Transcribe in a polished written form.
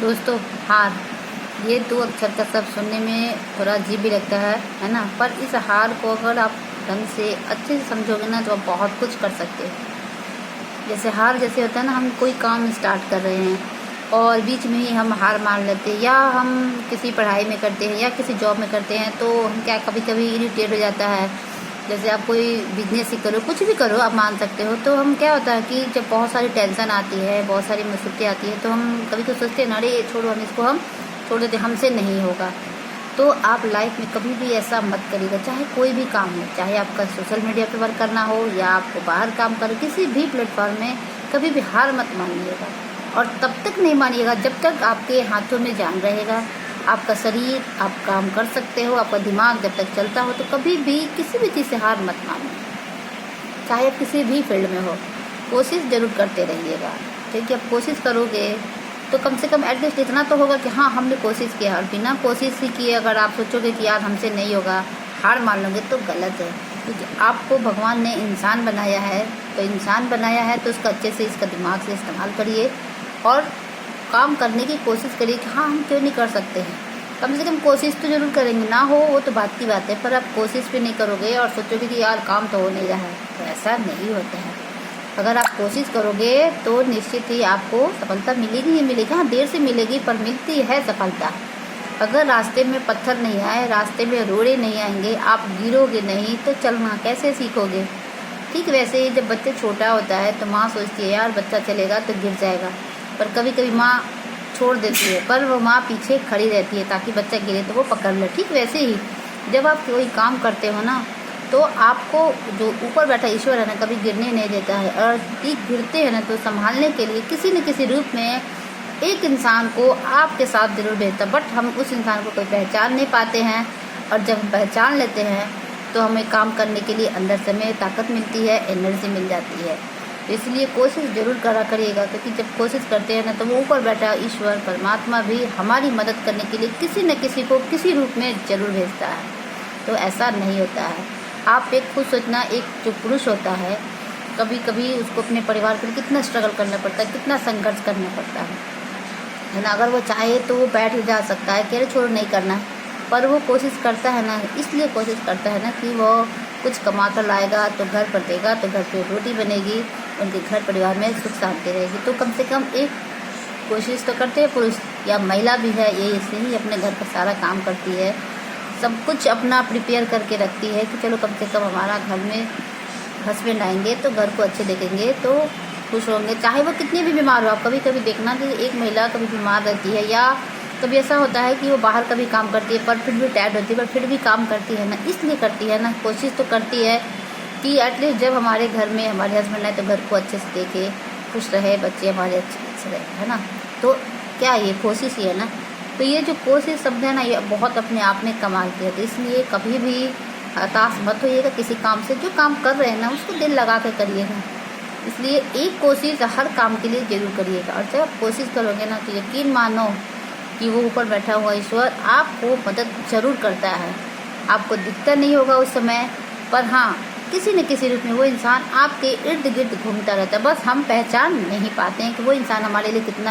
दोस्तों, हार ये दो अक्षर का शब्द सुनने में थोड़ा अजीब भी लगता है ना। पर इस हार को अगर आप ढंग से अच्छे से समझोगे ना तो आप बहुत कुछ कर सकते हो। जैसे हार जैसे होता है ना, हम कोई काम स्टार्ट कर रहे हैं और बीच में ही हम हार मान लेते हैं, या हम किसी पढ़ाई में करते हैं या किसी जॉब में करते हैं तो हम क्या कभी कभी इरिटेट हो जाता है। जैसे आप कोई बिजनेस ही करो, कुछ भी करो, आप मान सकते हो। तो हम क्या होता है कि जब बहुत सारी टेंशन आती है, बहुत सारी मुसीबतें आती है, तो हम कभी तो सोचते हैं अरे छोड़ो, हम इसको हम छोड़ देते, हमसे नहीं होगा। तो आप लाइफ में कभी भी ऐसा मत करिएगा, चाहे कोई भी काम हो, चाहे आपका सोशल मीडिया पे वर्क करना हो या आपको बाहर काम करो, किसी भी प्लेटफॉर्म में कभी भी हार मत मानिएगा। और तब तक नहीं मानिएगा जब तक आपके हाथों में जान रहेगा, आपका शरीर, आप काम कर सकते हो, आपका दिमाग जब तक चलता हो, तो कभी भी किसी भी चीज़ से हार मत मानिए। चाहे आप किसी भी फील्ड में हो, कोशिश ज़रूर करते रहिएगा। ठीक है, आप कोशिश करोगे तो कम से कम एटलीस्ट इतना तो होगा कि हाँ, हमने कोशिश किया। और बिना कोशिश ही किए अगर आप सोचोगे कि यार हमसे नहीं होगा, हार मान लोगे, तो गलत है। क्योंकि आपको भगवान ने इंसान बनाया है, तो इंसान बनाया है तो उसका अच्छे से, इसका दिमाग से इस्तेमाल करिए और काम करने की कोशिश करिए कि हाँ, हम क्यों नहीं कर सकते हैं। कम से कम कोशिश तो ज़रूर करेंगे, ना हो वो तो बात की बात है, पर आप कोशिश भी नहीं करोगे और सोचोगे कि यार काम तो हो नहीं रहा है, तो ऐसा नहीं होता है। अगर आप कोशिश करोगे तो निश्चित ही आपको सफलता मिलेगी ही मिलेगी। हाँ, देर से मिलेगी पर मिलती है सफलता। अगर रास्ते में पत्थर नहीं आए, रास्ते में रोड़े नहीं आएंगे, आप गिरोगे नहीं तो चलना कैसे सीखोगे। ठीक वैसे ही जब बच्चे छोटा होता है तो माँ सोचती है यार बच्चा चलेगा तो गिर जाएगा, पर कभी कभी माँ छोड़ देती है, पर वो माँ पीछे खड़ी रहती है ताकि बच्चा गिरे तो वो पकड़ ले। ठीक वैसे ही जब आप कोई काम करते हो ना, तो आपको जो ऊपर बैठा ईश्वर है ना, कभी गिरने नहीं देता है। और ठीक गिरते हैं ना तो संभालने के लिए किसी न किसी रूप में एक इंसान को आपके साथ जरूर भेजता, बट हम उस इंसान को कोई पहचान नहीं पाते हैं। और जब हम पहचान लेते हैं तो हमें काम करने के लिए अंदर से हमें ताकत मिलती है, एनर्जी मिल जाती है। इसलिए कोशिश ज़रूर करा करिएगा, क्योंकि जब कोशिश करते हैं ना तो वो ऊपर बैठा ईश्वर परमात्मा भी हमारी मदद करने के लिए किसी न किसी को किसी रूप में ज़रूर भेजता है। तो ऐसा नहीं होता है। आप एक खुद सोचना, एक जो पुरुष होता है कभी कभी उसको अपने परिवार के लिए कितना स्ट्रगल करना पड़ता है, कितना संघर्ष करना पड़ता है ना। अगर वो चाहे तो वो बैठ जा सकता है कि अरे छोड़ो नहीं करना है, पर वो कोशिश करता है ना, इसलिए कोशिश करता है ना कि वो कुछ कमा कर लाएगा तो घर पर देगा, तो घर पे रोटी बनेगी, उनके घर परिवार में सुख शांति रहेगी। तो कम से कम एक कोशिश तो करते हैं पुरुष या महिला भी है, ये इससे ही अपने घर का सारा काम करती है, सब कुछ अपना प्रिपेयर करके रखती है कि चलो कम से कम हमारा घर में हस्बैंड आएंगे तो घर को अच्छे देखेंगे तो खुश होंगे, चाहे वो कितने भी बीमार हो। आप कभी कभी देखना कि एक महिला कभी बीमार रहती है या कभी ऐसा होता है कि वो बाहर कभी काम करती है पर फिर भी टायर्ड होती है, पर फिर भी काम करती है ना, इसलिए करती है ना, कोशिश तो करती है कि एटलीस्ट जब हमारे घर में हमारे हस्बैंड आए तो घर को अच्छे से देखे, खुश रहे, बच्चे हमारे अच्छे से रहे, है ना। तो क्या ये कोशिश ही है ना। तो ये जो कोशिश शब्द है ना, ये बहुत अपने आप में कमाल की है। तो इसलिए कभी भी हताश मत होइएगा किसी काम से, जो काम कर रहे हैं ना उसको दिल लगा के करिएगा। इसलिए एक कोशिश हर काम के लिए ज़रूर करिएगा, और जब आप कोशिश करोगे ना तो यकीन मानो कि वो ऊपर बैठा हुआ ईश्वर आपको मदद ज़रूर करता है। आपको दिखता नहीं होगा उस समय, पर हाँ किसी न किसी रूप में वो इंसान आपके इर्द गिर्द घूमता रहता है, बस हम पहचान नहीं पाते हैं कि वो इंसान हमारे लिए कितना